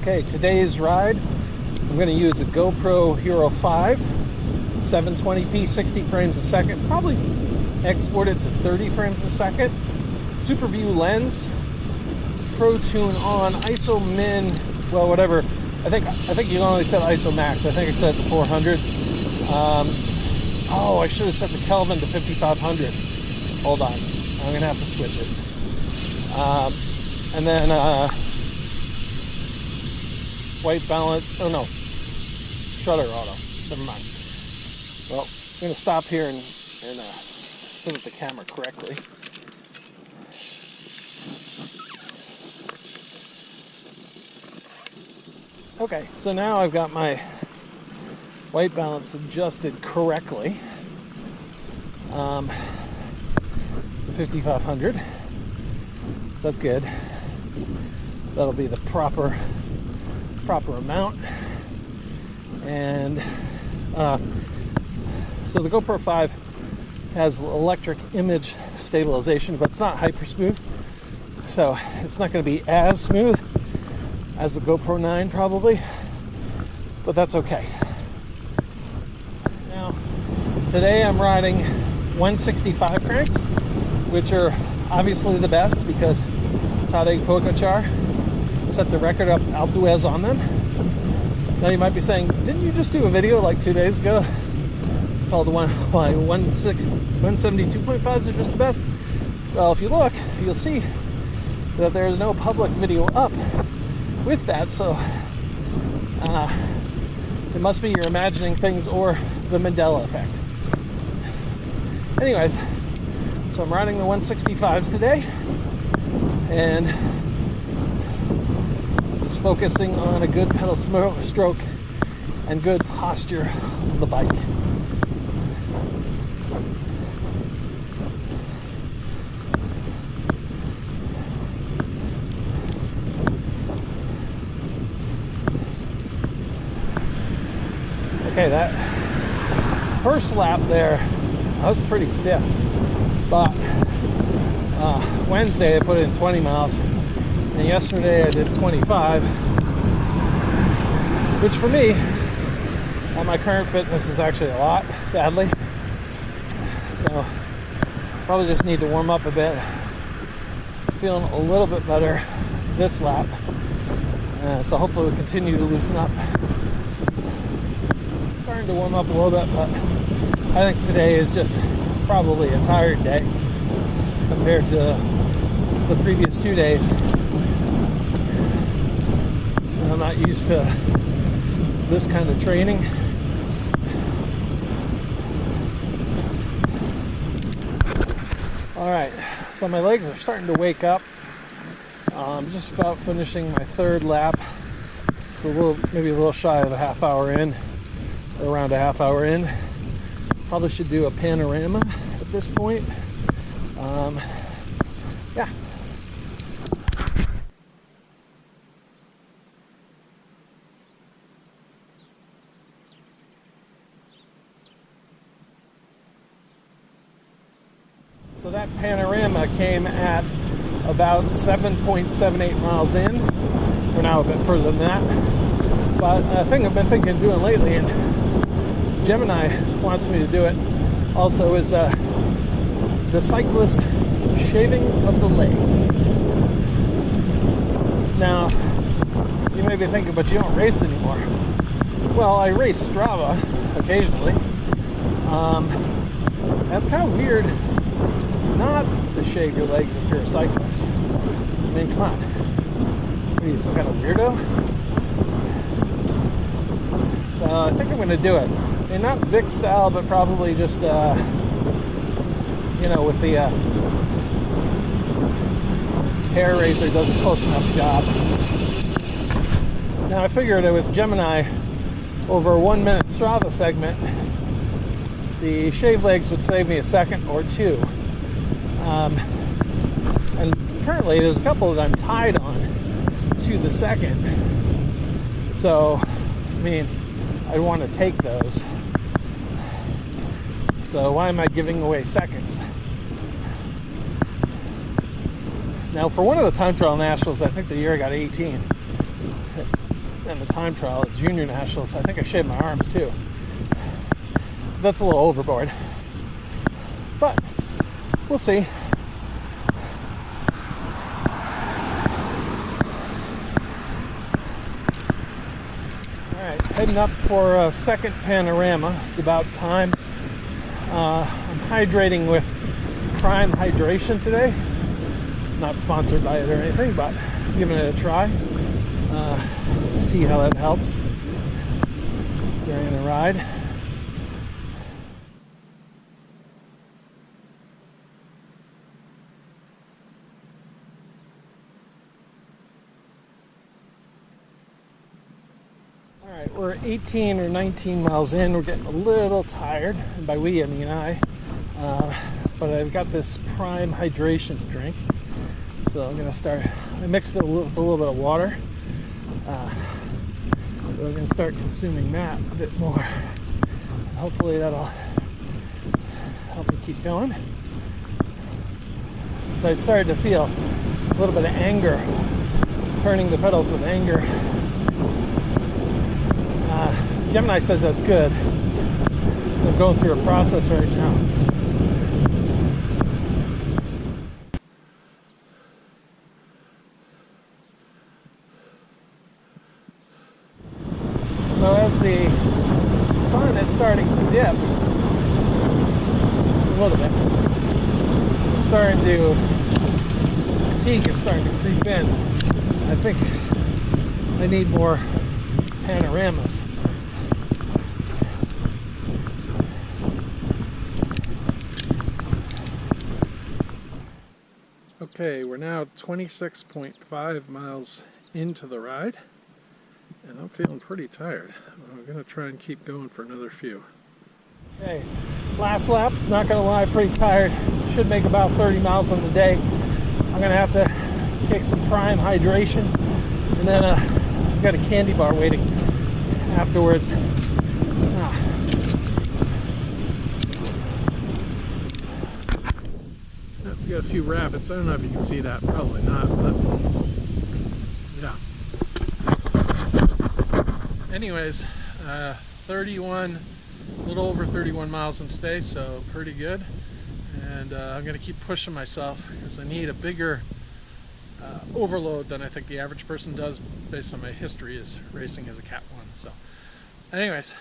Okay, today's ride, I'm going to use a GoPro Hero 5, 720p, 60 frames a second, probably export it to 30 frames a second. Super View lens, Pro Tune on, ISO min, well, whatever. I think you only set ISO max. I think I set it to 400. I should have set the Kelvin to 5500. Hold on, I'm gonna have to switch it. And then white balance. Oh no, shutter auto. Never mind. Well, I'm gonna stop here and set up the camera correctly. Okay, so now I've got my white balance adjusted correctly. 5500. That's good. That'll be the proper amount. And so the GoPro 5 has electric image stabilization, but it's not hyper smooth, so it's not going to be as smooth as the GoPro 9 probably, but that's okay. Now, today I'm riding 165 cranks, which are obviously the best because Tadej Pogačar set the record up Altuez on them. Now you might be saying, didn't you just do a video like 2 days ago called 172.5s are just the best? Well, if you look, you'll see that there's no public video up with that, so it must be you're imagining things or the Mandela effect. Anyways, so I'm riding the 165s today and just focusing on a good pedal stroke and good posture of the bike. Okay, that first lap there, I was pretty stiff, but Wednesday I put in 20 miles, and yesterday I did 25, which for me, at my current fitness, is actually a lot, sadly. So, probably just need to warm up a bit. Feeling a little bit better this lap, so hopefully we'll continue to loosen up. Starting to warm up a little bit, but I think today is just probably a tired day compared to the previous 2 days. I'm not used to this kind of training. All right, so my legs are starting to wake up. I'm just about finishing my third lap, so maybe a little shy of a half hour in. Around a half hour in. Probably should do a panorama at this point. Yeah. So that panorama came at about 7.78 miles in. We're now a bit further than that. But a thing I've been thinking of doing lately, and Gemini wants me to do it also, is the cyclist shaving of the legs. Now, you may be thinking, but you don't race anymore. Well, I race Strava occasionally. That's kind of weird not to shave your legs if you're a cyclist. I mean, come on. Are you some kind of weirdo? So I think I'm going to do it. I mean, not Vic style, but probably just, with the hair razor does a close enough job. Now I figured that with Gemini, over a 1 minute Strava segment, the shaved legs would save me a second or two. And currently there's a couple that I'm tied on to the second. So, I mean, I want to take those. So why am I giving away seconds? Now, for one of the time trial nationals, I think the year I got 18. and the time trial at junior nationals. I think I shaved my arms too. That's a little overboard, but we'll see. All right, heading up for a second panorama. It's about time. I'm hydrating with Prime Hydration today. Not sponsored by it or anything, but giving it a try. See how that helps during the ride. All right, we're 18 or 19 miles in. We're getting a little tired, and by we I mean I. But I've got this Prime Hydration drink, so I'm gonna start. I mixed it with a little bit of water. So I'm gonna start consuming that a bit more. Hopefully that'll help me keep going. So I started to feel a little bit of anger, turning the pedals with anger. Gemini says that's good, so I'm going through a process right now. So as the sun is starting to dip a little bit, I'm starting to, fatigue is starting to creep in. I think I need more panoramas. Okay, we're now 26.5 miles into the ride, and I'm feeling pretty tired. I'm going to try and keep going for another few. Okay, last lap. Not going to lie, pretty tired. Should make about 30 miles on the day. I'm going to have to take some Prime Hydration, and then I've got a candy bar waiting afterwards. We got a few rabbits. I don't know if you can see that. Probably not, but yeah. Anyways, 31, a little over 31 miles in today, so pretty good. And I'm going to keep pushing myself because I need a bigger overload than I think the average person does based on my history as racing as a Cat 1. So anyways,